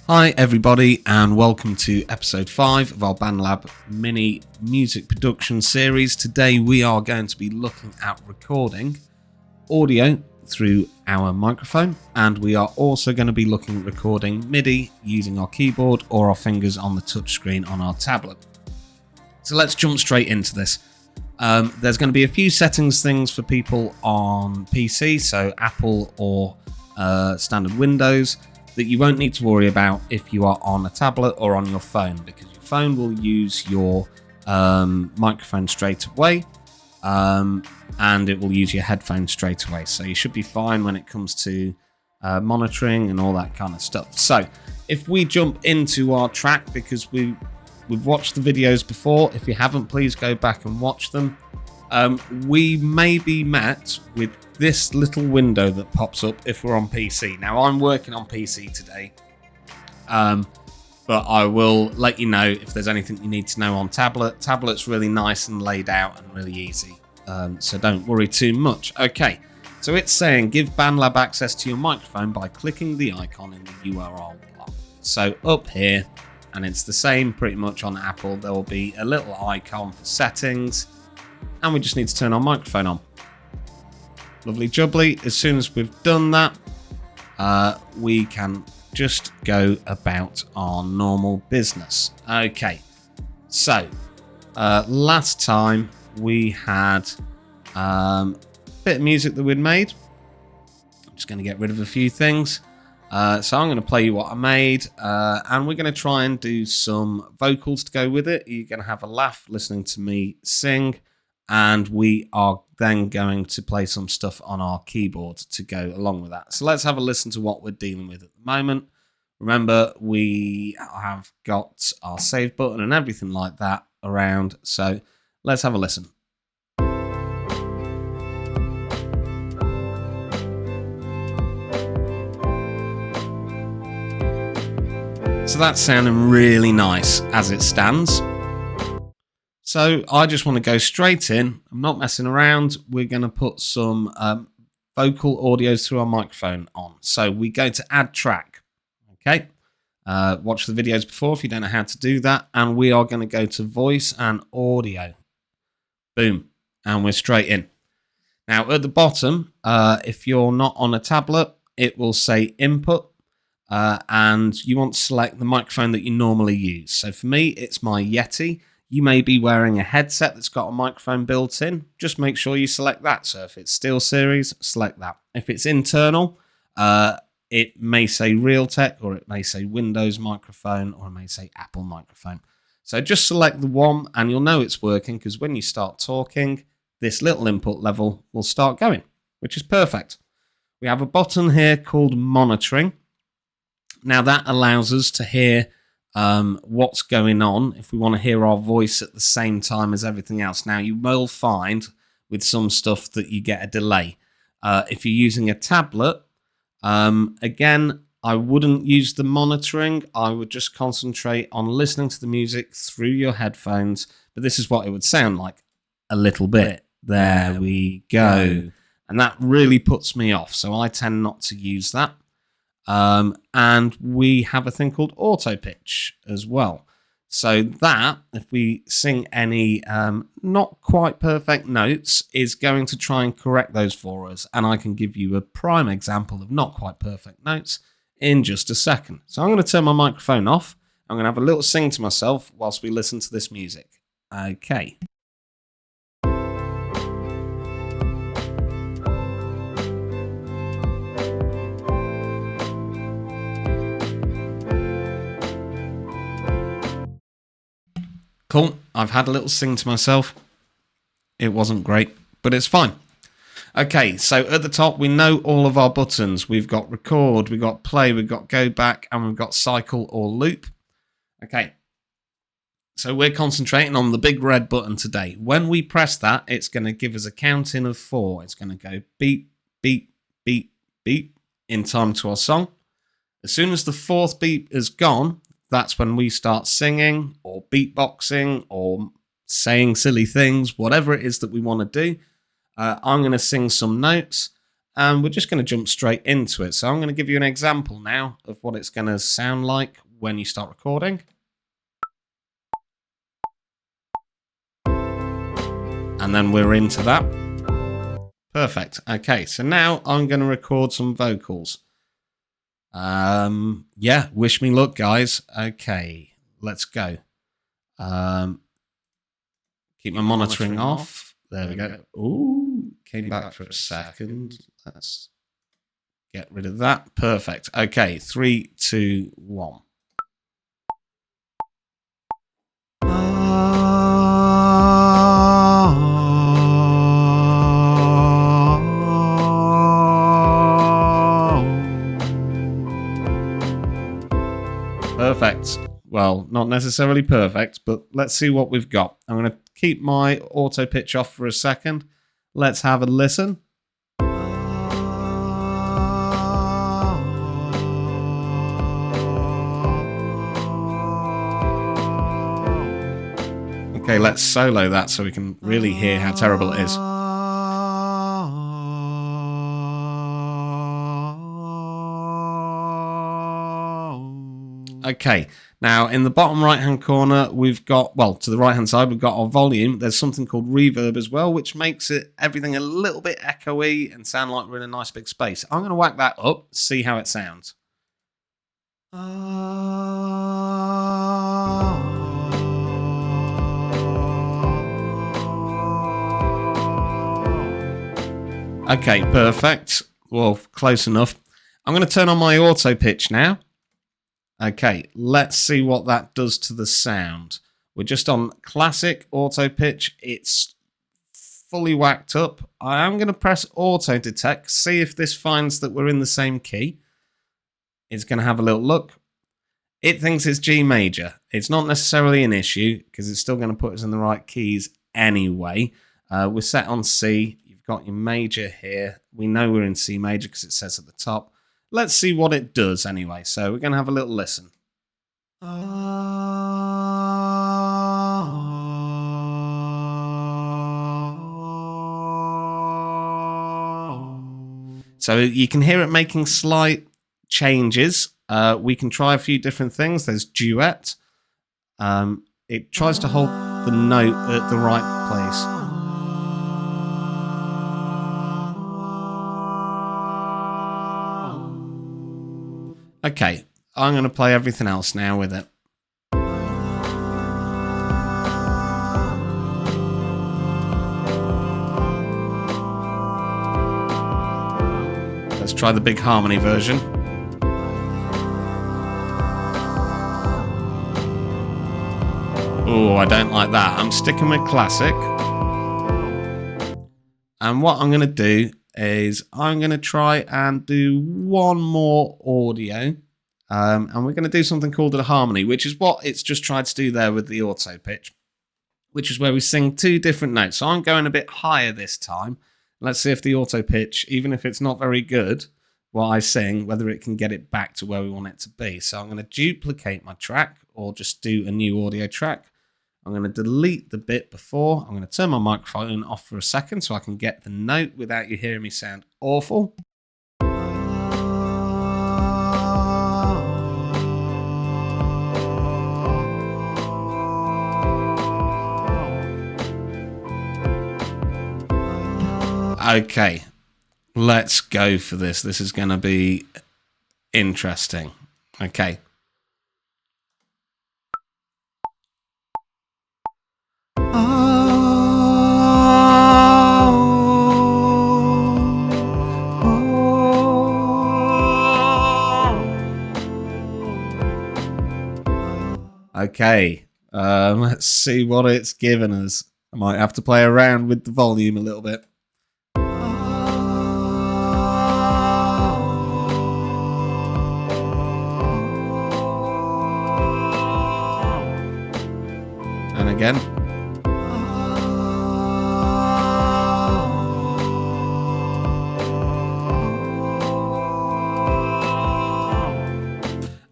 Hi everybody and welcome to episode 5 of our BandLab mini music production series. Today we are going to be looking at recording audio through our microphone, and we are also going to be looking at recording MIDI using our keyboard or our fingers on the touchscreen on our tablet. So let's jump straight into this. There's going to be a few things for people on PC, so Apple or standard Windows, that you won't need to worry about if you are on a tablet or on your phone, because your phone will use your microphone straight away, and it will use your headphones straight away. So you should be fine when it comes to monitoring and all that kind of stuff. So if we jump into our track, because we've watched the videos before, if you haven't, please go back and watch them. We may be met with this little window that pops up if we're on PC. Now, I'm working on PC today, but I will let you know if there's anything you need to know on tablet. Tablet's really nice and laid out and really easy, so don't worry too much. Okay, so it's saying give BandLab access to your microphone by clicking the icon in the URL block. So up here, and it's the same pretty much on Apple, there will be a little icon for settings, and we just need to turn our microphone on. Lovely jubbly. As soon as we've done that, we can just go about our normal business. Okay, so last time we had a bit of music that we'd made. I'm just going to get rid of a few things. So I'm going to play you what I made, and we're going to try and do some vocals to go with it. You're going to have a laugh listening to me sing, and we are then going to play some stuff on our keyboard to go along with that. So let's have a listen to what we're dealing with at the moment. Remember, we have got our save button and everything like that around, so let's have a listen. So that's sounding really nice as it stands. So I just want to go straight in. I'm not messing around. We're going to put some vocal audios through our microphone on. So we go to add track. Okay. Watch the videos before if you don't know how to do that. And we are going to go to voice and audio. Boom. And we're straight in. Now at the bottom, if you're not on a tablet, it will say input. And you want to select the microphone that you normally use. So for me, it's my Yeti. You may be wearing a headset that's got a microphone built in. Just make sure you select that. So if it's SteelSeries, select that. If it's internal, it may say Realtek, or it may say Windows microphone, or it may say Apple microphone. So just select the one and you'll know it's working, because when you start talking, this little input level will start going, which is perfect. We have a button here called monitoring. Now that allows us to hear what's going on if we want to hear our voice at the same time as everything else. Now you will find with some stuff that you get a delay. If you're using a tablet, again, I wouldn't use the monitoring. I would just concentrate on listening to the music through your headphones. But this is what it would sound like a little bit. There we go. And that really puts me off. So I tend not to use that. And we have a thing called auto pitch as well. So that, if we sing any not quite perfect notes, is going to try and correct those for us. And I can give you a prime example of not quite perfect notes in just a second. So I'm going to turn my microphone off. I'm going to have a little sing to myself whilst we listen to this music. Okay. Cool, I've had a little sing to myself. It wasn't great, but it's fine. Okay, so at the top, we know all of our buttons. We've got record, we've got play, we've got go back, and we've got cycle or loop. Okay, so we're concentrating on the big red button today. When we press that, it's going to give us a counting of 4. It's going to go beep, beep, beep, beep in time to our song. As soon as the 4th beep is gone, that's when we start singing or beatboxing or saying silly things, whatever it is that we want to do. I'm going to sing some notes, and we're just going to jump straight into it. So I'm going to give you an example now of what it's going to sound like when you start recording. And then we're into that. Perfect. Okay, so now I'm going to record some vocals. Yeah, wish me luck, guys. Okay, let's go. Keep my monitoring off. There we go. Ooh, came back for a second. Let's get rid of that. Perfect. Okay, 3, 2, 1. Perfect. Well, not necessarily perfect, but let's see what we've got. I'm going to keep my auto pitch off for a second. Let's have a listen. Okay, let's solo that so we can really hear how terrible it is. Okay, now in the bottom right hand corner we've got, well, to the right hand side we've got our volume. There's something called reverb as well, which makes everything a little bit echoey and sound like we're in a nice big space. I'm going to whack that up, see how it sounds. Okay, perfect. Well, close enough. I'm going to turn on my auto pitch now. Okay, let's see what that does to the sound. We're just on classic auto pitch. It's fully whacked up. I am going to press auto detect, see if this finds that we're in the same key. It's going to have a little look. It thinks it's G major. It's not necessarily an issue because it's still going to put us in the right keys anyway. We're set on C. You've got your major here. We know we're in C major because it says at the top. Let's see what it does anyway. So we're going to have a little listen. So you can hear it making slight changes. We can try a few different things. There's duet. It tries to hold the note at the right place. Okay, I'm going to play everything else now with it. Let's try the big harmony version. Oh, I don't like that. I'm sticking with classic. And what I'm going to do is I'm going to try and do one more audio. And we're going to do something called a harmony, which is what it's just tried to do there with the auto pitch, which is where we sing two different notes. So I'm going a bit higher this time. Let's see if the auto pitch, even if it's not very good, what I sing, whether it can get it back to where we want it to be. So I'm going to duplicate my track or just do a new audio track. I'm going to delete the bit before. I'm going to turn my microphone off for a second so I can get the note without you hearing me sound awful. Okay, let's go for this. This is going to be interesting. Okay. Okay, let's see what it's given us. I might have to play around with the volume a little bit. And again.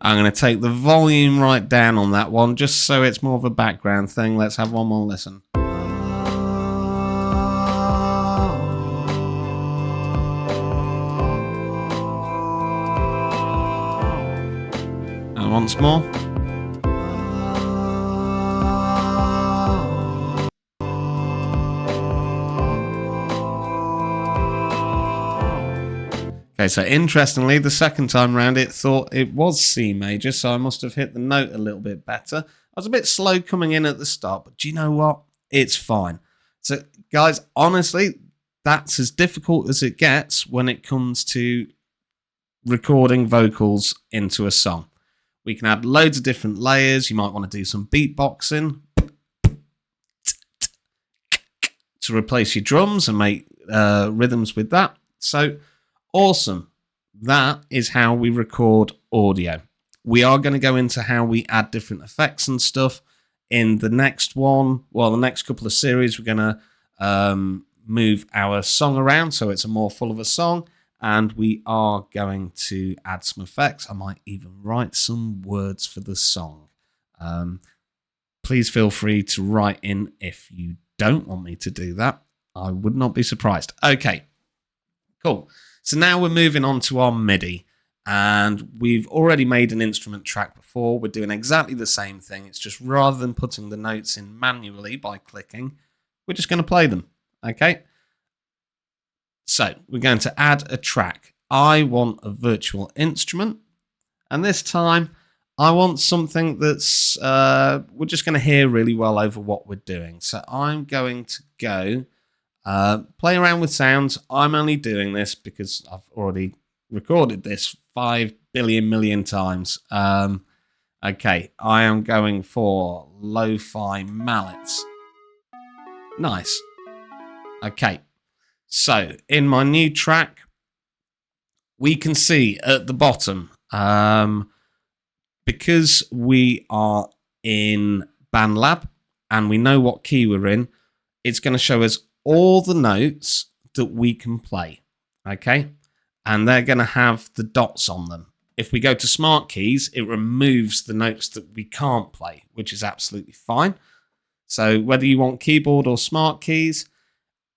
I'm going to take the volume right down on that one, just so it's more of a background thing. Let's have one more listen. once more. Okay, so interestingly, the second time round it thought it was C major, so I must have hit the note a little bit better. I was a bit slow coming in at the start, but do you know what? It's fine. So, guys, honestly, that's as difficult as it gets when it comes to recording vocals into a song. We can add loads of different layers. You might want to do some beatboxing to replace your drums and make rhythms with that. So, awesome. That is how we record audio. We are going to go into how we add different effects and stuff in the next one. Well, the next couple of series, we're going to move our song around so it's a more full of a song. And we are going to add some effects. I might even write some words for the song. Please feel free to write in if you don't want me to do that. I would not be surprised. Okay, cool. So now we're moving on to our MIDI. And we've already made an instrument track before. We're doing exactly the same thing. It's just rather than putting the notes in manually by clicking, we're just going to play them. Okay? So we're going to add a track. I want a virtual instrument. And this time, I want something that's we're just going to hear really well over what we're doing. So I'm going to go play around with sounds. I'm only doing this because I've already recorded this 5 billion million times. Okay, I am going for lo-fi mallets. Nice. Okay, so in my new track, we can see at the bottom, because we are in BandLab and we know what key we're in, it's going to show us all the notes that we can play. Okay? And they're going to have the dots on them. If we go to smart keys, it removes the notes that we can't play, which is absolutely fine. So whether you want keyboard or smart keys,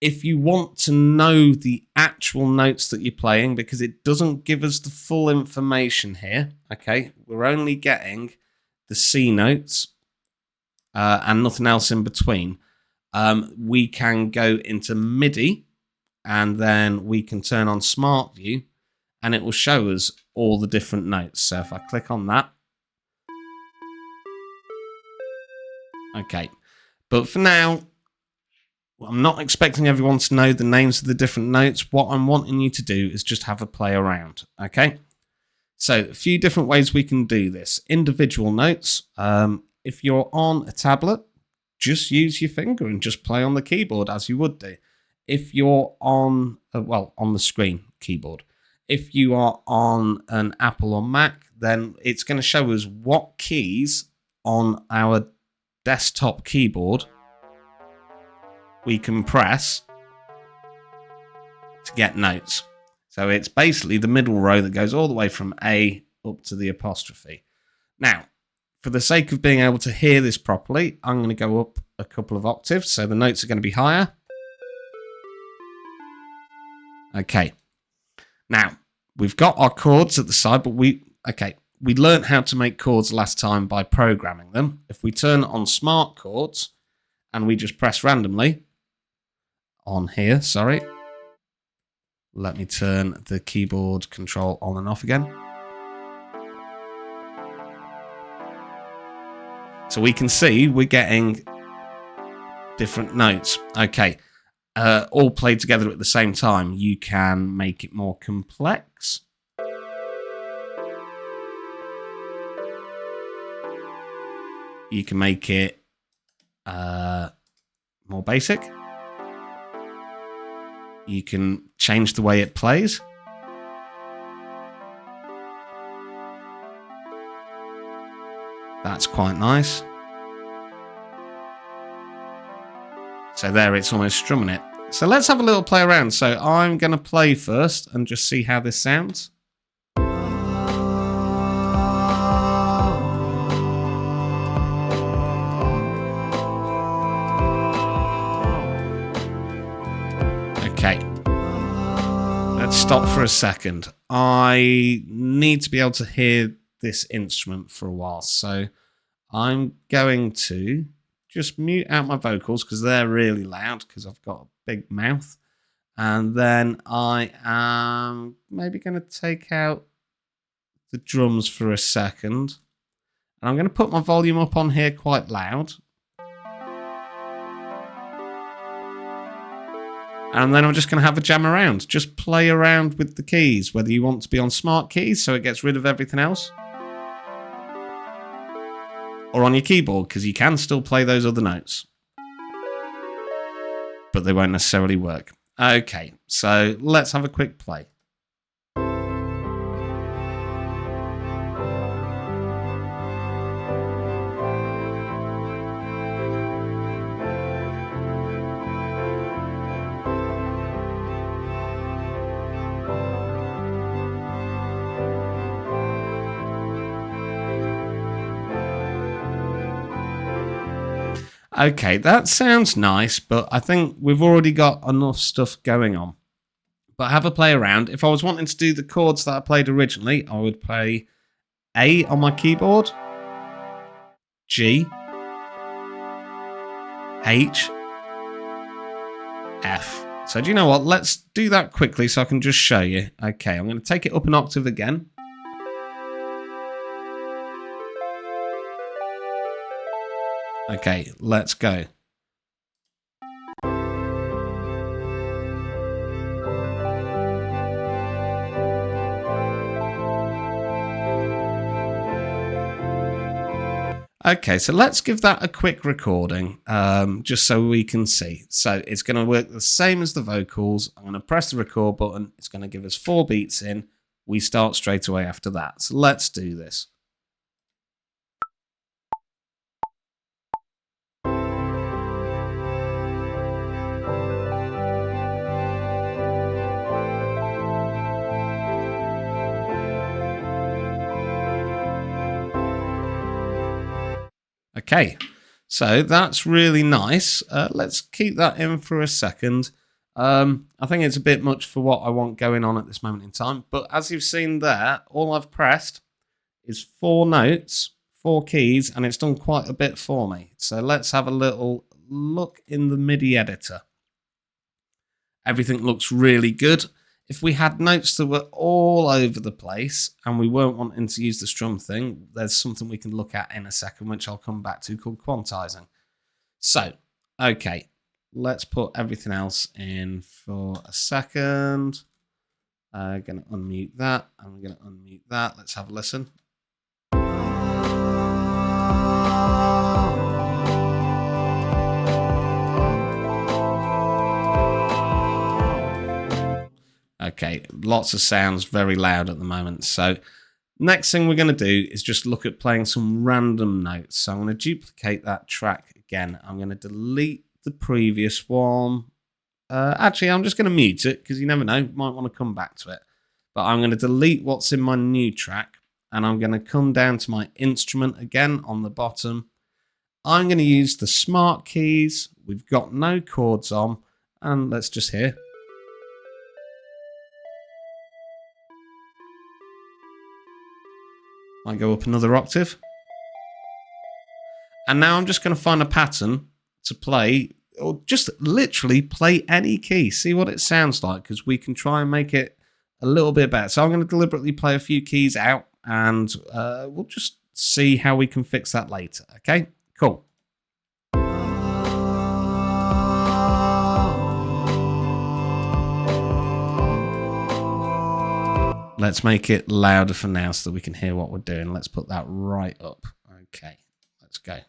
if you want to know the actual notes that you're playing, because it doesn't give us the full information here, okay, we're only getting the C notes and nothing else in between. We can go into MIDI, and then we can turn on Smart View, and it will show us all the different notes. So if I click on that, okay. But for now, I'm not expecting everyone to know the names of the different notes. What I'm wanting you to do is just have a play around, okay? So a few different ways we can do this. Individual notes. If you're on a tablet, just use your finger and just play on the keyboard as you would do. If you're on, on the screen keyboard. If you are on an Apple or Mac, then it's going to show us what keys on our desktop keyboard we can press to get notes. So it's basically the middle row that goes all the way from A up to the apostrophe. Now, for the sake of being able to hear this properly, I'm going to go up a couple of octaves, so the notes are going to be higher. Okay. Now, we've got our chords at the side, but we learned how to make chords last time by programming them. If we turn on smart chords and we just press randomly on here, sorry. Let me turn the keyboard control on and off again. So we can see we're getting different notes. Okay. All played together at the same time. You can make it more complex. You can make it more basic. You can change the way it plays. That's quite nice. So there, it's almost strumming it. So let's have a little play around. So I'm going to play first and just see how this sounds. Okay. Let's stop for a second. I need to be able to hear this instrument for a while. So I'm going to just mute out my vocals because they're really loud because I've got a big mouth. And then I am maybe going to take out the drums for a second. And I'm going to put my volume up on here quite loud. And then I'm just going to have a jam around. Just play around with the keys, whether you want to be on smart keys so it gets rid of everything else, or on your keyboard, because you can still play those other notes, but they won't necessarily work. Okay, so let's have a quick play. Okay, that sounds nice, but I think we've already got enough stuff going on. But have a play around. If I was wanting to do the chords that I played originally, I would play A on my keyboard, G, H, F. So do you know what? Let's do that quickly so I can just show you. Okay, I'm going to take it up an octave again. Okay, let's go. Okay, so let's give that a quick recording, just so we can see. So it's going to work the same as the vocals. I'm going to press the record button. It's going to give us 4 beats in. We start straight away after that. So let's do this. Okay, so that's really nice. Let's keep that in for a second. I think it's a bit much for what I want going on at this moment in time. But as you've seen there, all I've pressed is 4 notes, 4 keys, and it's done quite a bit for me. So let's have a little look in the MIDI editor. Everything looks really good. If we had notes that were all over the place and we weren't wanting to use the strum thing, there's something we can look at in a second, which I'll come back to, called quantizing. So, okay, let's put everything else in for a second. I'm going to unmute that. I'm going to unmute that. Let's have a listen. Okay, lots of sounds, very loud at the moment. So next thing we're going to do is just look at playing some random notes. So I'm going to duplicate that track again. I'm going to delete the previous one. Actually, I'm just going to mute it because you never know, might want to come back to it. But I'm going to delete what's in my new track and I'm going to come down to my instrument again on the bottom. I'm going to use the smart keys. We've got no chords on, and let's just hear. Might go up another octave. And now I'm just going to find a pattern to play, or just literally play any key. See what it sounds like, because we can try and make it a little bit better. So I'm going to deliberately play a few keys out, and we'll just see how we can fix that later. Okay, cool. Let's make it louder for now so that we can hear what we're doing. Let's put that right up. Okay, let's go.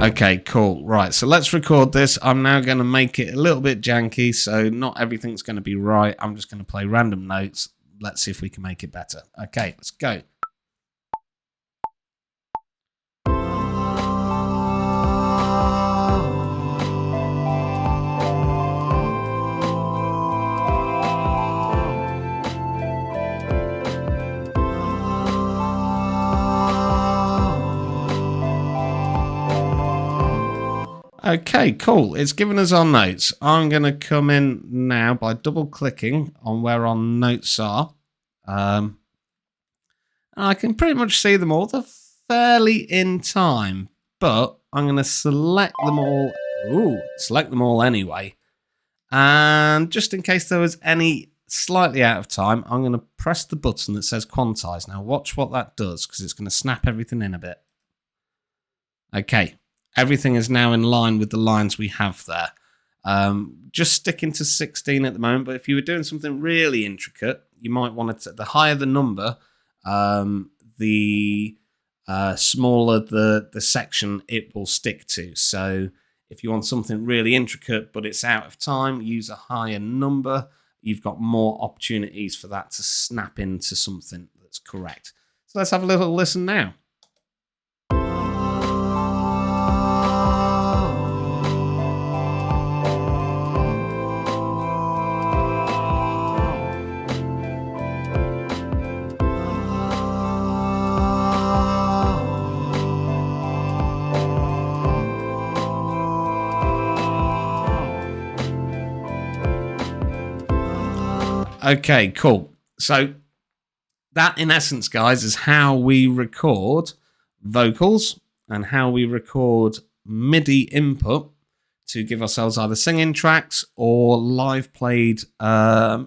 Okay, cool. Right, so let's record this. I'm now going to make it a little bit janky, so not everything's going to be right. I'm just going to play random notes. Let's see if we can make it better. Okay, let's go. Okay, cool. It's given us our notes. I'm going to come in now by double clicking on where our notes are. I can pretty much see them all. They're fairly in time, but I'm going to select them all. Ooh, select them all anyway. And just in case there was any slightly out of time, I'm going to press the button that says quantize. Now watch what that does, because it's going to snap everything in a bit. Okay, everything is now in line with the lines we have there. Just sticking to 16 at the moment, but if you were doing something really intricate, you might want to, the higher the number, the smaller the section it will stick to. So if you want something really intricate but it's out of time, use a higher number. You've got more opportunities for that to snap into something that's correct. So let's have a little listen now. Okay, cool. So that, in essence, guys, is how we record vocals and how we record MIDI input to give ourselves either singing tracks or live played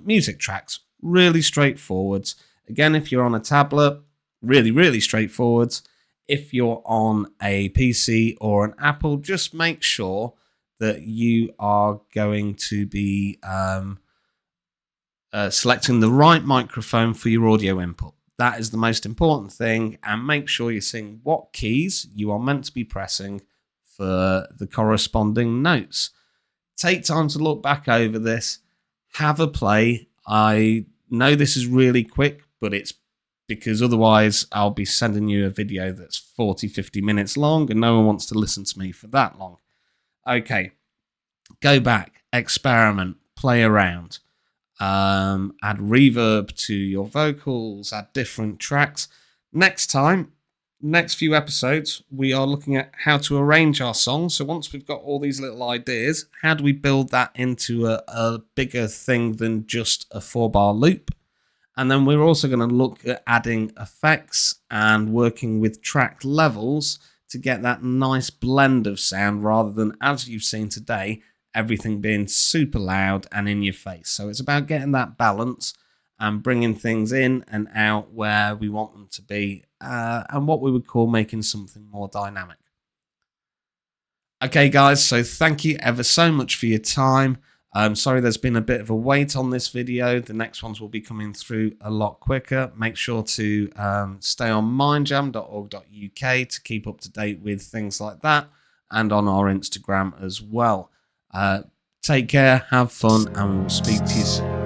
music tracks. Really straightforward. Again, if you're on a tablet, really, really straightforward. If you're on a PC or an Apple, just make sure that you are going to be selecting the right microphone for your audio input. That is the most important thing, and make sure you're seeing what keys you are meant to be pressing for the corresponding notes. Take time to look back over this, have a play. I know this is really quick, but it's because otherwise I'll be sending you a video that's 40-50 minutes long and no one wants to listen to me for that long. Okay, go back, experiment, play around. Add reverb to your vocals, add different tracks. Next few episodes, we are looking at how to arrange our songs. So once we've got all these little ideas, how do we build that into a bigger thing than just a 4-bar loop? And then we're also going to look at adding effects and working with track levels to get that nice blend of sound, rather than, as you've seen today, everything being super loud and in your face. So it's about getting that balance and bringing things in and out where we want them to be, and what we would call making something more dynamic. Okay, guys, so thank you ever so much for your time. Sorry there's been a bit of a wait on this video. The next ones will be coming through a lot quicker. Make sure to stay on mindjam.org.uk to keep up to date with things like that, and on our Instagram as well. Take care, have fun, and we'll speak to you soon.